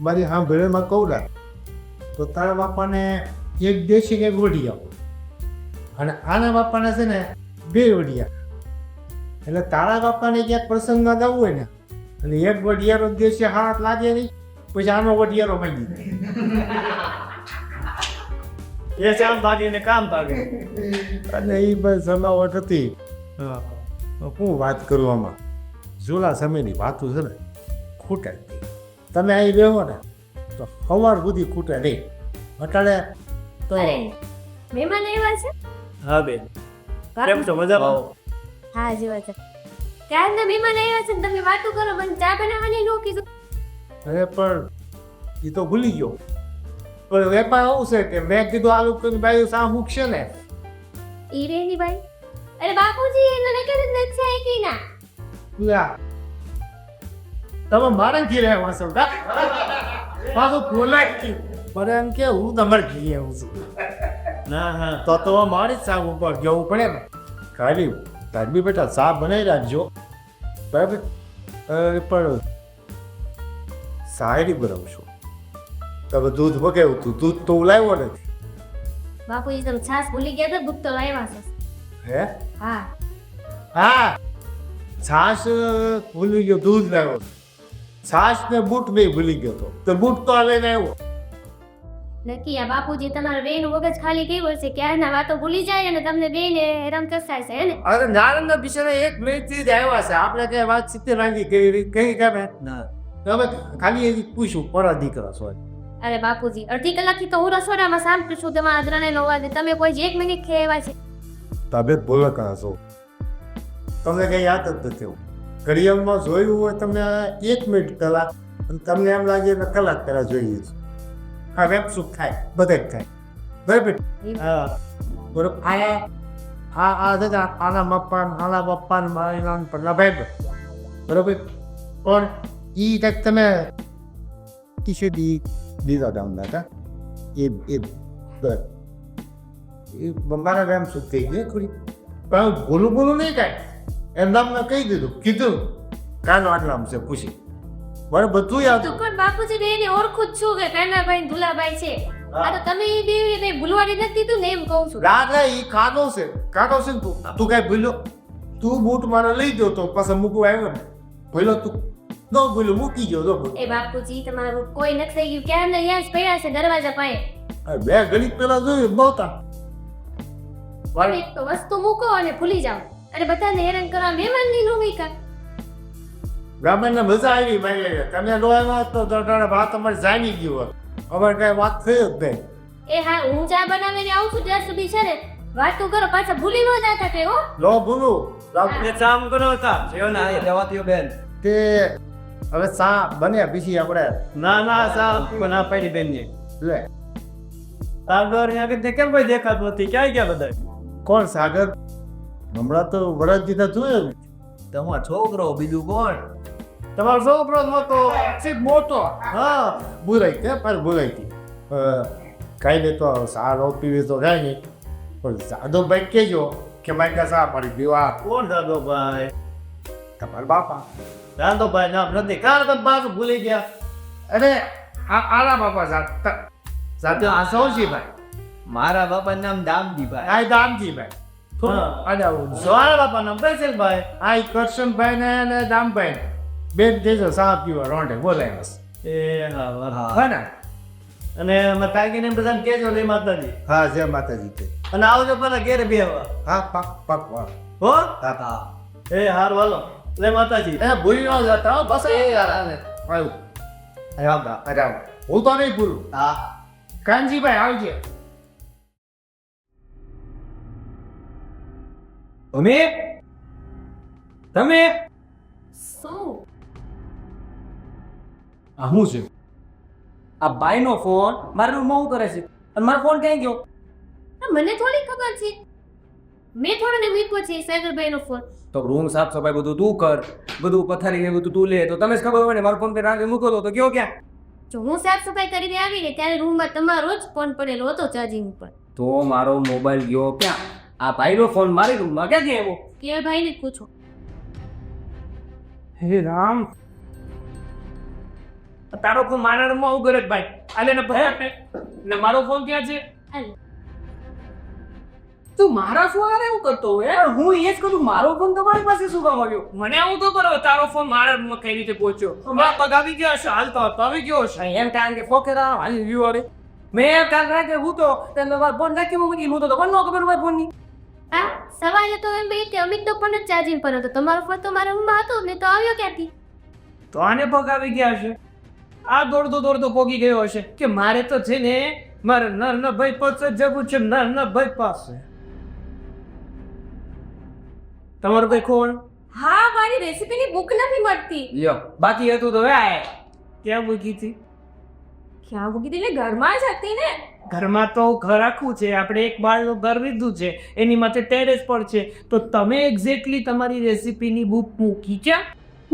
Speaker 1: મારી સાંભળેમાં કહું ને તો તારા બાપાને એક દેશી એક વડી આપો અને આના બાપાને છે ને 2 વડિયા એટલે તારા બાપાને ક્યાંક પ્રસંગમાં જવું હોય ને અને એક વડિયાનો દેશી હાથ લાગે નહીં પછી આનો વડિયાનો ભાગી જાય
Speaker 4: એ ચાલ ભાગીને કામ ભાગે
Speaker 1: અને એ બસ જમાવટ હતી હું વાત કરું આમાં જૂના સમયની વાતો છે ને ખૂટે જ નહીં તમે અહીં રહો ને તો સવાર સુધી ખૂટે નહીં અટાણે તો
Speaker 5: અરે મહેમાન આવ્યા છે
Speaker 4: હા બેન કેમ છો મજામાં
Speaker 5: હા જેવા છે ક્યારના મહેમાન આવ્યા છે ને તમે વાતો કરો મને ચા બનાવવાની નો કીધું
Speaker 1: અરે પણ એ તો ભૂલી ગયો પણ વેપાર આવું છે કે મેં કીધું આ લોકોની બાજુ સા મૂકશે ને
Speaker 5: ઈ રેની ભાઈ અરે બાપુજી એને નકર જ નથી આકી ના
Speaker 1: લા તમે મારા ઘીરે આવ્યા છો કા પાછું બોલાય પણ એમ કે હું તમારે ઘીરે આવું છું
Speaker 4: ના હા
Speaker 1: તો મારી જ સા ઉપર જવું પડે ને ખાલી તારી બેટા સા બનાવી રાખજો બરાબર પણ સાયરી બનાવું છું તમે દૂધ વગાવ્યું હતું દૂધ તો લાવ્યો નથી
Speaker 5: બાપુજી તમે છાસ ભૂલી ગયા તો દૂધ તો લાવ્યા છે
Speaker 1: હે
Speaker 5: હા
Speaker 1: હા છાશ ભૂલી ગયો દૂધ લાવ્યો છાશ ને બૂટ નહીં ભૂલી ગયો તો બૂટ તો લઈને આવ્યો
Speaker 5: નક્કી આ બાપુજી તમારા બેન મગજ ખાલી કેવું છે ક્યારના વાતો ભૂલી જાય અને તમને બેને હેરાન કરતા છે હે ને
Speaker 1: અરે નારંગના બિચારા 1 મિનિટથી જ આવ્યા છે આપણે કઈ વાત 70 વાગી કઈ ગમે
Speaker 4: ના
Speaker 1: તમે ખાલી એ પૂછ્યું પરા દીકરા છો
Speaker 5: અરે બાપુજી અડધી કલાકથી તો હું રસોડામાં સાંભળું છું તમારા ત્રણેય નો અવાજ તમે કોઈ જ 1 મિનિટ ખેવા છે
Speaker 1: તબિયત બોલો કરો છો તમને કઈ યાદ જ નથી ઘડિયાળમાં જોયું હોય તમને 1 મિનિટ કલાક અને તમને એમ લાગે કે કલાક પહેલા જોઈએ છે હા વેબ સુખ થાય બધે જ થાય બરાબર હા બરોબર આ છે ને આના પપ્પા મારી નામ પગલા ભાઈ બરોબર પણ એ તક તમે ટીશર્ટ દીધા હતા અમને હતા એ મારા વેમ સુખ થઈ ગઈ થોડી પણ બોલું નહીં કાંઈ એમ નામ મેં કહી દીધું કીધું કાનો આટલામ છે ખુશી બરાબર બધું યાદ
Speaker 5: તું કોણ બાપુજી બેને ઓળખું જ છું કે કાનાભાઈ ને દુલાભાઈ છે આ તો તમે એ બે ભૂલવાડી નથી દીધું ને એમ કહું છું
Speaker 1: રાધા ઈ કાનો છે ને તું કાંઈ ભૂલ્યો તું બૂટ મારે લઈ ગયો તો પાછા મૂકવા આવ્યો ને ભૂલ્યો તું ન ભૂલ્યો મૂકી ગયો તો
Speaker 5: એ બાપુજી તમારું કોઈ નથી થઈ ગયું ક્યાં ને અહીંયા જ પડ્યા છે દરવાજા પાસે
Speaker 1: બે ઘડી પેલા જોયું બહુતા
Speaker 5: એક તો વસ્તુ મૂકો અને ભૂલી જાઓ અને બધાને હેરાન કરવા મહેમાનની ભૂમિકા.
Speaker 1: બ્રાહ્મણને મજા આવી ભાઈ તમે નો આવ્યા તો તમારા વાત અમારે જાણી ગયું હોત અમારે કઈ વાત થઈ જ નહીં.
Speaker 5: એ હા, હું ચા બનાવીને આવું છું ત્યાં સુધી છે ને વાતો કરો, પાછા ભૂલી ન જાતા કે હો.
Speaker 1: લો ભૂલું
Speaker 4: આપણે ચામ કરો હતા જેવો ના એ લેવા દ્યો બેન.
Speaker 1: તે હવે સા બને પછી આપણે
Speaker 4: ના ના સાહેબ ના પાડી બેન ની
Speaker 1: લે
Speaker 4: સાગર અહીંયા કે કેમ કોઈ દેખાતું નથી, ક્યાં ગયા બધા?
Speaker 1: કોણ સાગર હમણાં તો વરસ દીધા જોયું ને.
Speaker 4: તમારો છોકરો, બીજું કોણ?
Speaker 1: તમારો છોકરો મોટો ચીપ મોટો હા બોલાઈ કે પર બોલાઈ હતી કાંઈ નહીં તો સારો પીવી તો કાંઈ નહીં પણ જાદવભાઈ કહેજો કે મારી કાંઈ સા મારી પીવા
Speaker 4: કોણ દાદોભાઈ?
Speaker 1: તમારા બાપા
Speaker 4: દાદોભાઈ નામ નથી, કારણ તમે પાછું ભૂલી ગયા.
Speaker 1: અરે આરા બાપા સાથે આ સૌજીભાઈ
Speaker 4: મારા બાપા નામ દામજીભાઈ.
Speaker 1: આ દામજીભાઈ
Speaker 4: હા.
Speaker 1: અને આવું
Speaker 4: મારા બાપા નામ પૈસલભાઈ.
Speaker 1: આ કરશનભાઈ ને અને દામભાઈ બેન દેજો સા પીવા રોંઢે બોલાય બસ
Speaker 4: એ હા હા.
Speaker 1: હા ને
Speaker 4: અને અમે કાકીને બધાને કહેજો લે માતાજી.
Speaker 1: હા જય માતાજી તે
Speaker 4: અને આવજો પેલા ઘેર બેહવા.
Speaker 1: હા પાક પાક વાહ
Speaker 4: હો?
Speaker 1: હા
Speaker 4: એ હાર વાલો લે માતાજી.
Speaker 1: એ ભૂલી ન જતા હો, બસ એ યાર આવ્યું અરે આવ હું તો નહીં ભૂલું
Speaker 4: હા.
Speaker 1: કાનજીભાઈ આવજે
Speaker 4: તમે
Speaker 2: શું
Speaker 3: આ શું છે? આ ભાઈનો ફોન મારા રૂમમાં શું કરે છે અને મારો ફોન ક્યાં ગયો?
Speaker 5: આ મને થોડી ખબર છે, મેં થોડોને મૂક્યો છે સાગરભાઈનો ફોન.
Speaker 3: તો રૂમ સાફ સફાઈ બધું તું કર, બધું પથારી ને બધું તું લે, તો તમે જ ખબર હોય ને મારો ફોન પે રાખી મૂકો તો ગયો ક્યાં?
Speaker 5: જો હું સાફ સફાઈ કરીને આવીને ત્યારે રૂમમાં તમારો જ ફોન પડેલો હતો ચાર્જિંગ પર.
Speaker 3: તો મારો મોબાઈલ ગયો ક્યાં? આ ભાઈનો ફોન મારી રૂમમાં ક્યાંથી આવ્યો?
Speaker 5: કે ભાઈને જ પૂછો.
Speaker 4: હે રામ, તારો ફોન મારા રૂમમાં આવું કરે ભાઈ. આલે ને ભાઈ ને મારો ફોન ક્યાં છે?
Speaker 5: હાલો.
Speaker 3: તું મારા ફોન આરે એવું કરતો હોય? હું એ જ કરું, મારો ફોન તમારી પાસે શું કામ આવ્યો?
Speaker 4: મને આવું તો કરો, તારો ફોન મારા રૂમમાં કઈ રીતે પહોંચ્યો? હમણાં પગ આવી ગયો હશે, હાલતો હતો આવી ગયો હશે.
Speaker 3: એમ કારણ કે ફોકેરા હાલી વ્યૂ અરે મેં કાલ રાતે હું તો તેને મારો ફોન રાખી મૂકી, હું તો તમને ન ખબર મારા ફોનની.
Speaker 5: હા, સવાલ હતો એમ બે કે અમિત તો પણ જ ચાર્જિંગ પર હતો, તમારો ફોન તો મારા રૂમમાં હતો ને તો આવ્યો ક્યાંથી?
Speaker 4: તો આને પગ આવી ગયા હશે, આ દોડતો દોડતો પોગી ગયો હશે કે મારે તો છે ને મારે નર ભાઈ પાસે જવું છે, નર ભાઈ પાસે. તમારો ભાઈ કોણ?
Speaker 2: હા, મારી રેસીપીની બુક નથી મળતી.
Speaker 3: લ્યો બાકી હતું તો આય
Speaker 4: ક્યાં મૂકી હતી?
Speaker 2: ક્યાં મૂકી દીધી? એટલે ઘરમાં જ હતી ને.
Speaker 4: ઘરમાં તો ઘર આખું છે, આપણે એક બાળનું ઘર લીધું છે, એની માથે ટેરેસ પર છે. તો તમે એક્ઝેક્ટલી તમારી રેસીપીની બુક મૂકી ક્યાં?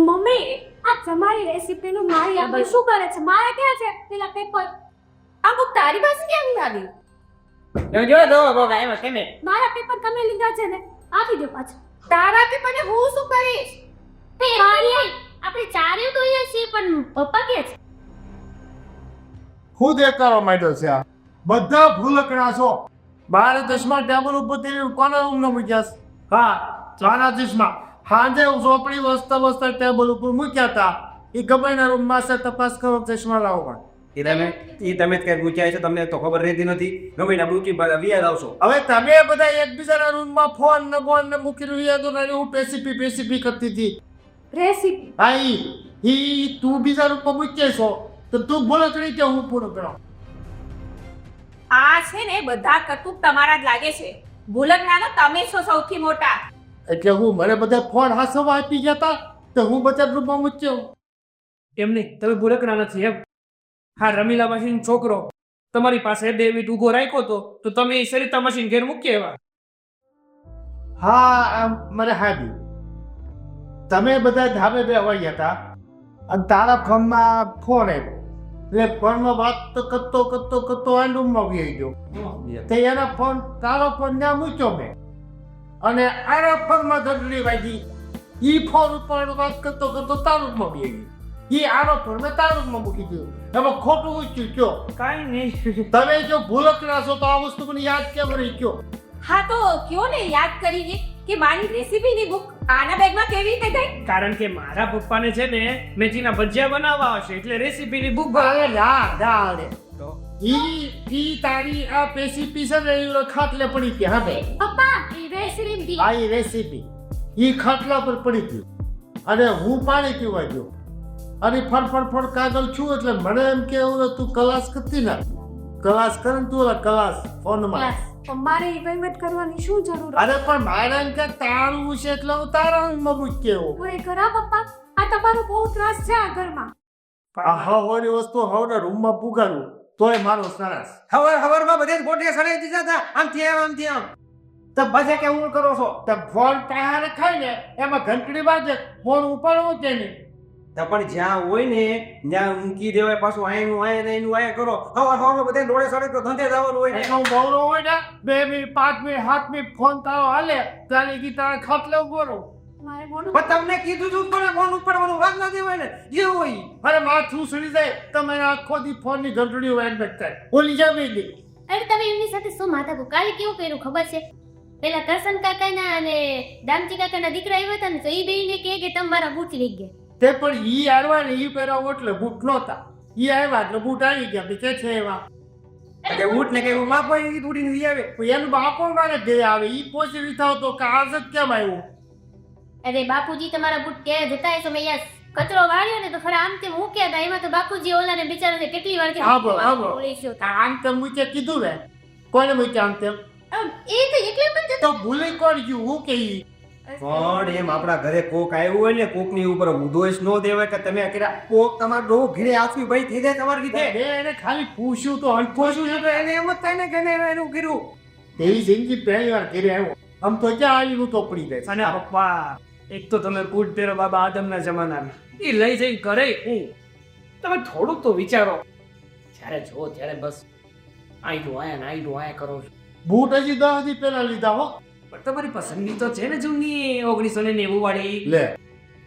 Speaker 2: મમ્મી, આ તમારી રેસીપીનું મારી આગળ શું કરે છે? મારે ક્યાં છે પેલા પેપર? આ બુક તારી પાસે કેમ આવી?
Speaker 3: જો દો બાબા એમાં કેમે
Speaker 2: મારા પેપર તમે લીધા છે ને, આપી દો પાછા. તારા પેપરને હું શું કરીશ?
Speaker 5: તે મારી આપણે ચારે તો અહીંયા છીએ પણ પપ્પા કે છે
Speaker 1: હું દેખાડવા માંડ્યો છે આ બધા ભૂલકણા છો. બાર દસમાં ટેબલ ઉપર તે કોના રૂમ નો મૂક્યા છે? હા ચાના દસમાં હાજે ચોપડી વસ્તા વસ્તા ટેબલ ઉપર મૂક્યા હતા. એ ગમે રૂમમાં છે, તપાસ કરો, ચશ્મા લાવો.
Speaker 3: એ તમે જ કઈ પૂછ્યા છે, તમને તો ખબર રહેતી નથી. ગમે ના પૂછી વ્યાજ આવશો.
Speaker 1: હવે તમે બધા એકબીજાના રૂમમાં ફોન ને બોન ને મૂકી રહ્યા તો ને હું પેસીપી કરતી હતી.
Speaker 2: રેસીપી
Speaker 1: હા ઈ તું બીજા રૂમમાં મૂકી છો તો તું બોલો કરી કે હું પૂરો કરો.
Speaker 2: આ છે ને બધા કટુક તમારા જ લાગે છે. ભૂલકણાનો તમે છો સૌથી મોટા.
Speaker 1: એટલે હું મને બધા ફોન હાસવા આપી ગયા હતા તો હું બધા રૂમમાં મૂક્યો.
Speaker 4: એમ નહીં, તમે ભૂલકણા નથી એમ. હા, રમીલા મશીન છોકરો તમારી પાસે ડેવિડ ઉભો રાખ્યો તો તમે એ સરિતા મશીન ઘેર મૂકી આવ્યા.
Speaker 1: હા મને હાજી તમે બધા ધાબે બે વાગ્યા હતા અને તારા ફોનમાં ફોન આવ્યો એટલે ફોનમાં વાત તો કરતો આ રૂમમાં આવી ગયો. તે એના ફોન તારો ફોન ત્યાં મૂક્યો મેં અને આના ફોનમાં ઘટલી વાગી. ઈ ફોન ઉપર વાત કરતો તારા રૂમમાં આવી ગયો. ઈ આનો ફોન મેં તારા રૂમમાં મૂકી દીધો. એમાં ખોટું ઊંચ્યું કયો?
Speaker 4: કાંઈ નહીં.
Speaker 1: તમે જો ભૂલકણા છો તો આ વસ્તુ મને યાદ કેમ રહી કયો?
Speaker 2: હા તો કયો ને યાદ કરીને કે મારી રેસીપીની બુક આના બેગમાં કેવી રીતે ગઈ?
Speaker 4: કારણ કે મારા પપ્પાને છે ને મેથીના ભજીયા બનાવવા હશે એટલે રેસીપીની બુક
Speaker 1: અરે જા રે
Speaker 4: તો
Speaker 1: ઈ તારી આ રેસીપી છે ને એ ખાટલે પડી હતી હવે
Speaker 5: પપ્પા એ રેસીપી
Speaker 1: આ ઈ રેસીપી ઈ ખાટલા પર પડી હતી અને હું પાણી પીવા ગયો અને ફડ કાગળ છું એટલે મને એમ કે તું ક્લાસ કરતી ને ક્લાસ કરે ને તું ઓલા ક્લાસ ફોનમાં
Speaker 2: પણ મારે એ વહીવટ કરવાની શું જરૂર
Speaker 1: અરે પણ મારે એમ કે તારું છે એટલે હું તારા મગું કેવું
Speaker 2: હોય ખરા પપ્પા આ તમારો બહુ ત્રાસ છે આ ઘરમાં
Speaker 1: આ હવાની વસ્તુ હવે રૂમમાં પુગાડું તોય મારો સરસ
Speaker 3: હવારમાં બધે જ ગોટીએ સડાઈ દીધા હતા આમથી આમ તો બધે કેવું કરો છો
Speaker 1: તો ફોન પહેરે ખાઈ ને એમાં ઘંટડી વાગે ફોન ઉપાડવો કે નહીં
Speaker 3: તો પણ જ્યાં હોય ને ત્યાં મૂકી દેવાય પાછું આયનું કરો હવારમાં બધે ડોળે સડે તો ધંધે જવાનું હોય ને
Speaker 1: એનો બહુ હોય ને 2 મિનિટ 5 મિનિટ 7 મિનિટ ફોન તારો હાલે ત્યારે ઈ તારે ખાટલે ઉભો રહો
Speaker 2: મારે મોઢું
Speaker 3: પણ તમને કીધું તું પણ ફોન ઉપાડવાનું વાત ના દેવાય ને જે હોય
Speaker 1: અરે માથું સડી જાય તમે આખો દી ફોન ની ઘંટડી વાઈન બેઠા ઓલી જામી દી
Speaker 5: અરે તમે એમની સાથે શું માથા કાલે કેવું કર્યું ખબર છે પેલા કરશન કાકાના અને દામજી કાકાના દીકરા આવ્યા હતા ને તો એ બેયને કે તમારા બૂટ લઈ ગયા
Speaker 1: તે પણ ઈ આવ્યા ને ઈ પહેરાવો એટલે બૂટ નહોતા ઈ આવ્યા એટલે બૂટ આવી ગયા કે છે એવા
Speaker 3: કે ઊટ ને કે માપ હોય એ તૂટીને લઈ આવે
Speaker 1: પણ એનું બાપો મારે ગયા આવે ઈ પોચી થાવ તો કે આજ જ કેમ આવ્યું
Speaker 5: અરે બાપુજી તમારા બૂટ ક્યાં જતા હશો મેં યાર કચરો વાળ્યો ને તો ખરા આમ તેમ મૂક્યા હતા એમાં તો બાપુજી ઓલાને બિચારાને કેટલી વાર
Speaker 1: આમ તેમ મૂકે કીધું ને કોને મૂકે આમ તેમ
Speaker 5: એ તો એટલે પણ
Speaker 1: તો ભૂલી કોણ ગયું હું કે ઈ
Speaker 3: પણ એમ આપણા ઘરે કોક આવ્યું હોય ને કોક ની ઉપર ઉદોષ ન દેવાય કે તમે કર્યા કોક તમારો ડો ઘરે આસવી ભાઈ થઈ જાય તમારી રીતે
Speaker 1: મેં એને ખાલી પૂછ્યું તો અનપોછું છે તો
Speaker 3: એને એમ જ થાય ને કે એને એનું કર્યું
Speaker 1: તેવી જિંદગી પહેલી વાર કરી આવ્યો આમ તો ક્યાં આવીનું તો પડી જાય
Speaker 4: અને પપ્પા એક તો તમે બૂટ પહેરો બાબા આદમના જમાનામાં એ લઈ જઈ કરે હું તમે થોડુંક તો વિચારો જ્યારે જો ત્યારે બસ આઈ કરો છો
Speaker 1: બૂટ હજી 10 દી પહેલા લીધા હો
Speaker 4: પણ તમારી પસંદગી તો છે ને જૂની 1990 વાળી
Speaker 1: લે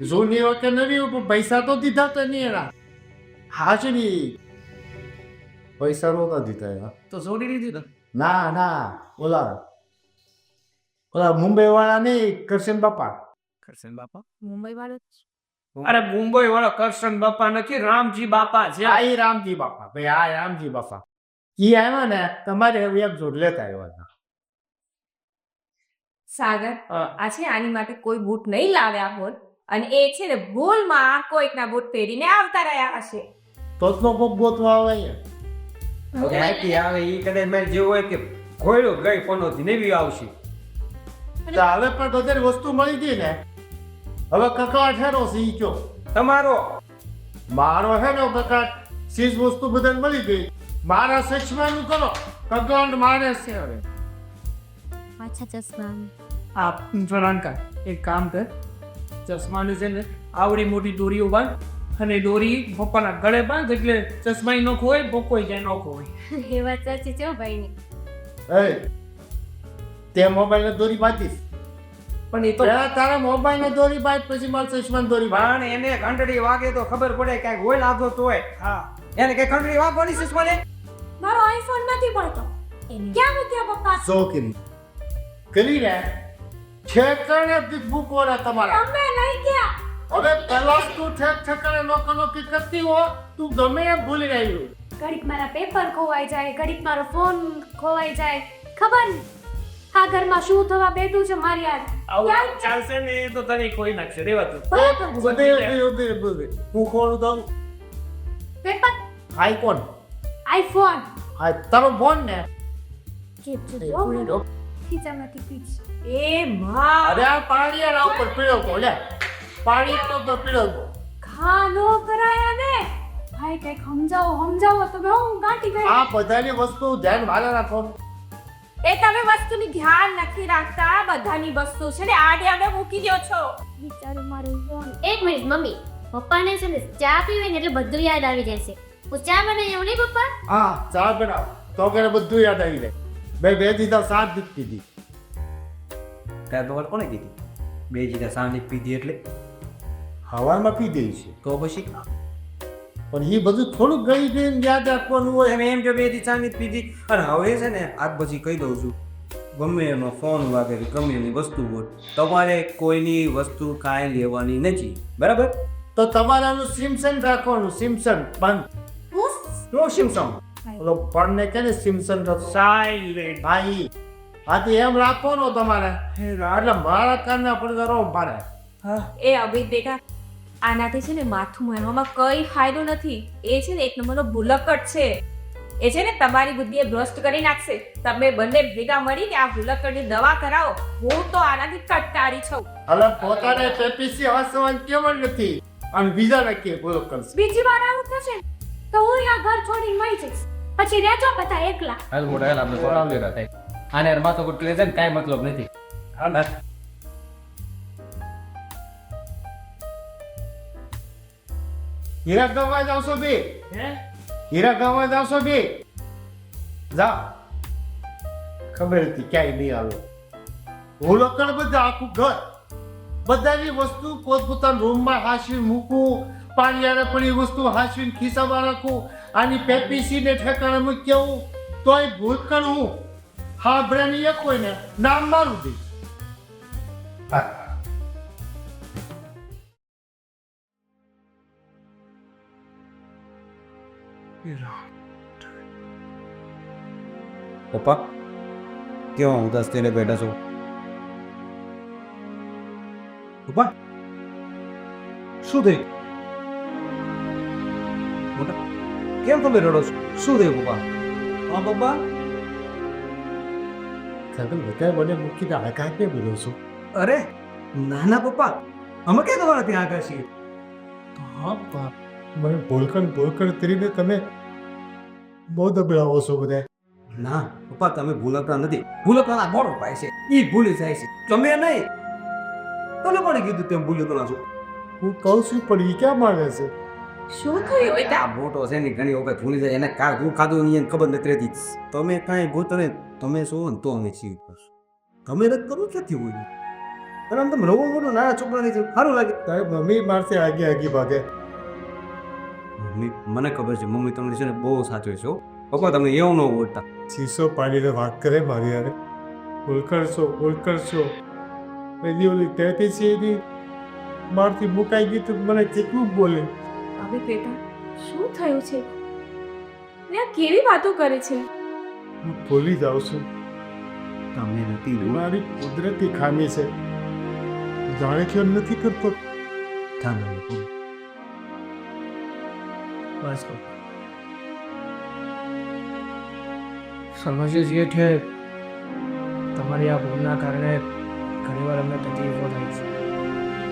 Speaker 1: જૂની હોય કે નવી હોય પણ પૈસા તો દીધા તો નહીં એના હાજરી પૈસા નહોતા દીધા એના
Speaker 4: તો જોડી લીધી તો
Speaker 1: ના ઓલા મુંબઈ વાળા નહીં કરશન બાપા
Speaker 4: કરશન બાપા
Speaker 2: મુંબઈ વાળો
Speaker 4: અરે મુંબઈ વાળો કરશન બાપા નથી રામજી બાપા છે
Speaker 1: આ ઈ રામજી બાપા ભાઈ આ રામજી બાપા ઈ આવ્યા ને તમારે એક જોડ લેતા આવ્યા હતા
Speaker 2: સાગર આ છે આની માટે કોઈ બૂટ નહીં લાવ્યા હોત અને એ છે ને ભૂલમાં કોઈકના બૂટ પહેરીને આવતા રહ્યા હશે
Speaker 1: તો જ કોક ગોતવા આવે
Speaker 3: માહિતી આવે એ કદાચ મેં જેવું હોય કે ખોયડો ગઈ પનોતી નવી આવશે
Speaker 1: તો હવે પણ બધી વસ્તુ મળી ગઈ ને હવે કકાટ હેરો છે ઈ કયો
Speaker 3: તમારો
Speaker 1: મારો હેરો કકાટ ચીજ વસ્તુ બધાને મળી ગઈ મારા સચવાનું કરો કકાટ મારે છે હવે
Speaker 5: પાછા ચશ્મા
Speaker 4: આ ફરાનકા એક કામ કર ચશ્માને છે ને આવડી મોટી દોરીઓ બાંધ અને દોરી પપ્પાના ગળે બાંધ એટલે ચશ્મા નો ખોય બકોઈ જાય નો ખોય
Speaker 5: એ વાત સાચી છે ભાઈની
Speaker 1: એ તે મોબાઈલ ને દોરી બાંધીશ
Speaker 4: પણ એ તો
Speaker 1: પહેલા તારા મોબાઈલ ને દોરી બાંધ પછી મારા ચશ્માને દોરી બાંધ
Speaker 3: પણ એને ઘંટડી વાગે તો ખબર પડે ક્યાંક હોય લાગો તોય
Speaker 4: હા
Speaker 3: એને કઈ ઘંટડી વાગવાની છે મને
Speaker 2: મારો આઈફોન નથી પડતો ક્યાં મૂક્યા પપ્પા
Speaker 1: શોખીન કરી રે ઠેકાણે બુકોરા તમારા
Speaker 2: તમે લઈ ગયા
Speaker 1: હવે કલાક તું ઠેકાણે નોકી કરતી હો તું ગમે એમ ભૂલી રહ્યું
Speaker 5: ઘડીક મારા પેપર ખોવાઈ જાય ઘડીક મારો ફોન ખોવાઈ જાય ખબર ને આ ઘરમાં શું થવા બેઠું છે મારી યાર
Speaker 4: આવું ચાલશે ને એ તો તને કોઈ નાખશે રેવા તું
Speaker 1: બધે હું કોણ દઉં
Speaker 5: પેપર
Speaker 1: હાઈ કોણ
Speaker 5: આઈફોન
Speaker 1: હા તારો ફોન ને
Speaker 5: ખીચામાંથી પીચ
Speaker 2: એ માં
Speaker 1: અરે આ પાણી યાર આ ઉપર પીળો ગો લે પાણી તો પીળો ગો
Speaker 2: ખાનો કરાયા ને ભાઈ કઈક સમજાવો તો હું ગાંઠી ગઈ
Speaker 1: આ બધાની વસ્તુ ધ્યાન વાળા રાખો
Speaker 2: એ તમે વસ્તુની ધ્યાન નથી રાખતા બધાની વસ્તુ છે ને આડે આડે મૂકી દો છો
Speaker 5: બિચારું મારું ફોન એક મિનિટ મમ્મી પપ્પાને છે ને ચા પીવે ને એટલે બધું યાદ આવી જાય છે હું ચા બનાવી એવું નહીં પપ્પા
Speaker 1: હા ચા બનાવ તો કરે બધું યાદ આવી જાય બે દીધા સાત દીધ પીધી
Speaker 3: ત્યાં તો કોને કીધી બે જીતા સાંજે પીધી એટલે
Speaker 1: હવામાં પી દઈ છે
Speaker 3: તો પછી
Speaker 1: પણ એ બધું થોડુંક ગઈ ગઈને યાદ રાખવાનું હોય
Speaker 3: એમ એમ જો બે દી સાંજે પીધી અને હવે છે ને આજ પછી કહી દઉં છું ગમે એનો ફોન વાગે કે ગમે એની વસ્તુ હોય તમારે કોઈની વસ્તુ કાંઈ લેવાની નથી બરાબર
Speaker 1: તો તમારાનું સિમસન રાખવાનું સિમસન બંધ
Speaker 3: નો સિમસમ
Speaker 2: થાય.
Speaker 1: ઓલો પડને કે ને સિમ્સન
Speaker 4: સાયલેન્ટ
Speaker 1: ભાઈ આથી એમ રાખવાનો તમારે એટલે મારા કાનના પડદારો ભારે
Speaker 2: એ અભિત બેટા આનાથી છે ને માથું મારવામાં કઈ ફાયદો નથી. એ છે ને એક નંબરનો ભૂલક્કડ છે. એ છે ને તમારી બુદ્ધિએ ભ્રષ્ટ કરી નાખશે. તમે બંને ભેગા મળીને આ ભૂલક્કડની દવા કરાવો. હું તો આનાથી કંટાળી છું.
Speaker 1: એટલે પોતાને પેપીસી હસવાનું કેમ નથી અને બીજાને કે બોલો કરશે
Speaker 5: બીજી વાર આવું થશે તો હું આ ઘર છોડીને મરી જઈશ. પછી રહેજો બધા એકલા.
Speaker 6: હાલ મોટા હાલ આપણે સોરાવ લેતા થાય આને યાર માથો પર ક્લેઝ કાંઈ મતલબ નથી
Speaker 1: હીરા ગવા જાવશો બે હીરા ગવા જાવશો બે જા ખબર હતી ક્યાંય નહીં આવે ભૂલક્કડ બધા આખું ઘર બધાની વસ્તુ પોતપોતાના રૂમમાં હાંસવીને મૂકવું પાણીયારે પડી વસ્તુ હાંસવીને ખિસ્સામાં રાખવું આની પેપીસીને ઠેકાણે મૂક્યું તોય ભૂલક્કડ હું હા બ્રેની એક હોય ને નામ મારું દઈશ
Speaker 3: પપ્પા કેવા ઉદાસ થઈને બેઠા છો પપ્પા શું થયું મોટા કેમ તમે રડો છો શું થયું પપ્પા હા પપ્પા
Speaker 1: તમે બધા મને મૂકીને આઘાત ને બોલો છો
Speaker 4: અરે નાના પપ્પા અમે ક્યાં તમારા ત્યાં આગળ છીએ
Speaker 1: હા બાપ મને ભૂલકણ કરીને તમે બહુ દબડાવો છો બધા
Speaker 4: ના પપ્પા તમે ભૂલકડા નથી ભૂલકડાના મોડો ભાઈ છે ઈ ભૂલી જાય છે તમે નહીં તમે કોણે કીધું તેમ ભૂલકડા છો
Speaker 1: હું કહું છું પણ એ ક્યાં માને છે
Speaker 2: શું થયું બેટા?
Speaker 3: આ મોટો છે ને ઘણી વખત ભૂલી જાય એને કા હું ખાધું એને ખબર નથી રહેતી તમે કાંઈ ગોતરે તમે શું ને તો અમે છીએ તમે રદ કરો ક્યાંથી હોય અને આમ તમે રવો મોટો નાના છોકરાની જેમ સારું લાગે
Speaker 1: તારે મમ્મી મારશે આગે ભાગે
Speaker 3: મમ્મી મને ખબર છે મમ્મી તમને છે ને બહુ સાચવે છો પપ્પા તમે એવું ન બોલતા
Speaker 1: શીશો પાડીને વાત કરે મારી યાર ભૂલકર છો પેલી ઓલી કહેતી છે એની મારથી મુકાઈ ગઈ તો મને કેટલું બોલે
Speaker 2: હવે બેટા શું થયું છે ને આ કેવી વાતો કરે છે?
Speaker 1: હું ભૂલી જાઉં છું
Speaker 3: તમે નથી રૂ
Speaker 1: મારી કુદરતી ખામી છે જાણે કે એમ નથી કરતો
Speaker 4: બસ સમજ્યો છીએ કે તમારી આ ભૂલના કારણે ઘણીવાર અમને તકલીફો થાય છે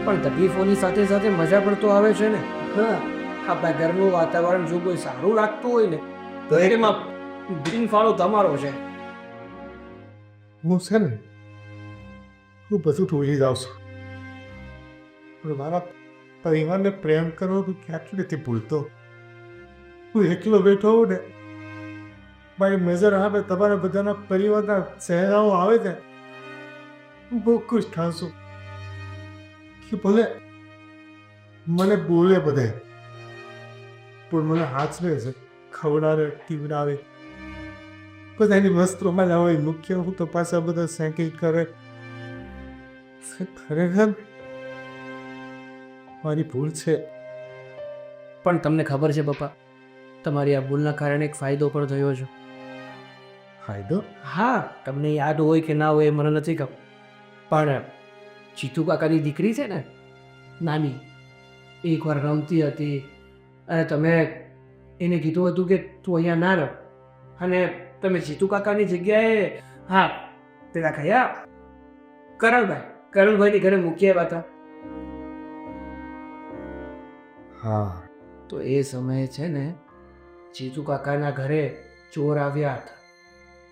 Speaker 4: પણ તકલીફોની સાથે સાથે મજા પણ તો આવે છે ને હા આપણા ઘરનું વાતાવરણ જો કોઈ સારું લાગતું હોય ને તો એમાં ગ્રીન ફાળો તમારો છે
Speaker 1: હું છે ને હું બધું ભૂલી જાઉં છું પણ મારા પરિવારને પ્રેમ કરવાનું ક્યાંથી નથી ભૂલતો હું એકલો બેઠો હોઉં ને મારી નજર આવે તમારા બધાના પરિવારના ચહેરાઓ આવે ને હું બહુ ખુશ થાઉં છું કે ભલે મને બોલે બધે પણ મને હાચવે છે ખવડાવે પીવડાવે બધાની વસ્ત્રોમાં લાવે મુખ્ય હું તો પાછા બધા સેકિંગ કરે ખરેખર મારી ભૂલ છે
Speaker 4: પણ તમને ખબર છે પપ્પા તમારી આ ભૂલના કારણે એક ફાયદો પણ થયો છે
Speaker 1: ફાયદો
Speaker 4: હા તમને યાદ હોય કે ના હોય એ મને નથી ખબર પણ જીતુ કાકાની દીકરી છે ને નાની એકવાર રમતી હતી અને તમે એને કીધું હતું કે તું અહીંયા ના રહ અને તમે જીતુ કાકાની જગ્યાએ હા પેલા કયા કરણભાઈની ઘરે મૂકી આવ્યા હતા
Speaker 1: હા
Speaker 4: તો એ સમયે છે ને જીતુ કાકાના ઘરે ચોર આવ્યા હતા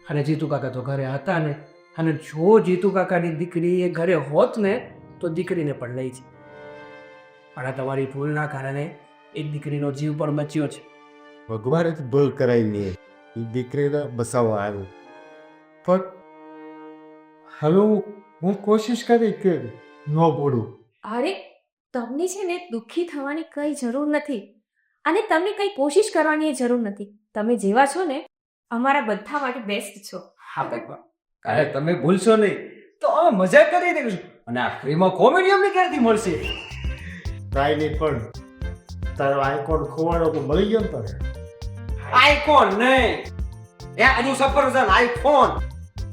Speaker 4: અને જીતુ કાકા તો ઘરે હતા ને અને જો જીતુ કાકાની દીકરી એ ઘરે હોત ને તો દીકરીને પણ લઈ છે પણ આ તમારી ભૂલના કારણે એ દીકરીનો જીવ પણ બચ્યો છે
Speaker 1: ભગવાને તો ભૂલ કરાવી નહીં એ દીકરીને બસાવવા આવ્યો પણ હવે હું કોશિશ કરી કે ન બોલું
Speaker 2: અરે તમને છે ને દુઃખી થવાની કઈ જરૂર નથી અને તમને કઈ કોશિશ કરવાની જરૂર નથી. તમે જેવા છો ને અમારા બધા માટે બેસ્ટ છો.
Speaker 4: હા પપ્પા અરે તમે ભૂલશો નહીં તો અમે મજા કરી દઈશું અને આ ફ્રીમાં કોમેડી અમને ક્યારથી મળશે
Speaker 1: કાંઈ નહીં પણ તારો આઈકોન ખોવાડો તો મળી ગયો ને તારે
Speaker 3: આઈફોન નહીં એ હજુ સફરજન આઈફોન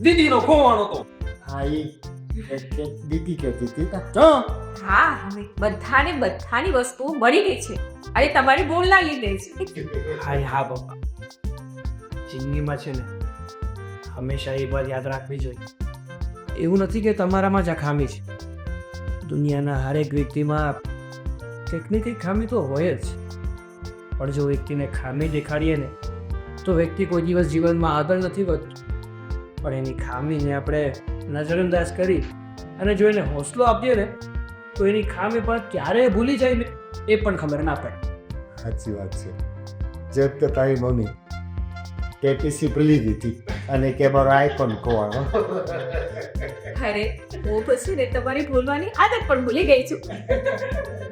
Speaker 3: દીદીનો ખોવાનો તો
Speaker 1: હા એ દીદી કહેતી હતી હા
Speaker 2: હા હવે બધાની વસ્તુ મળી ગઈ છે અને તમારી બોલના લીધે છે
Speaker 4: હા હા પપ્પા જિંદગીમાં છે ને હંમેશા એ વાત યાદ રાખવી જોઈએ એવું નથી કે તમારામાં જ આ ખામી છે દુનિયાના હરેક વ્યક્તિમાં કંઈક ને કંઈક ખામી તો હોય જ પણ જો વ્યક્તિને ખામી દેખાડીએ ને તો વ્યક્તિ કોઈ દિવસ જીવનમાં આગળ નથી વધતું પણ એની ખામીને આપણે નજરઅંદાજ કરી અને જો એને હોંસલો આપીએ ને તો એની ખામી પણ ક્યારે ભૂલી જાય ને એ પણ ખબર ના પડે
Speaker 1: સાચી વાત છે જેમ કે તારી મમ્મી ટેટીસી ભૂલી દીધી અને કે મારો આઈફોન ખોવાનો
Speaker 2: અરે હું પછી ને તમારી ભૂલવાની આદત પણ ભૂલી ગઈ છું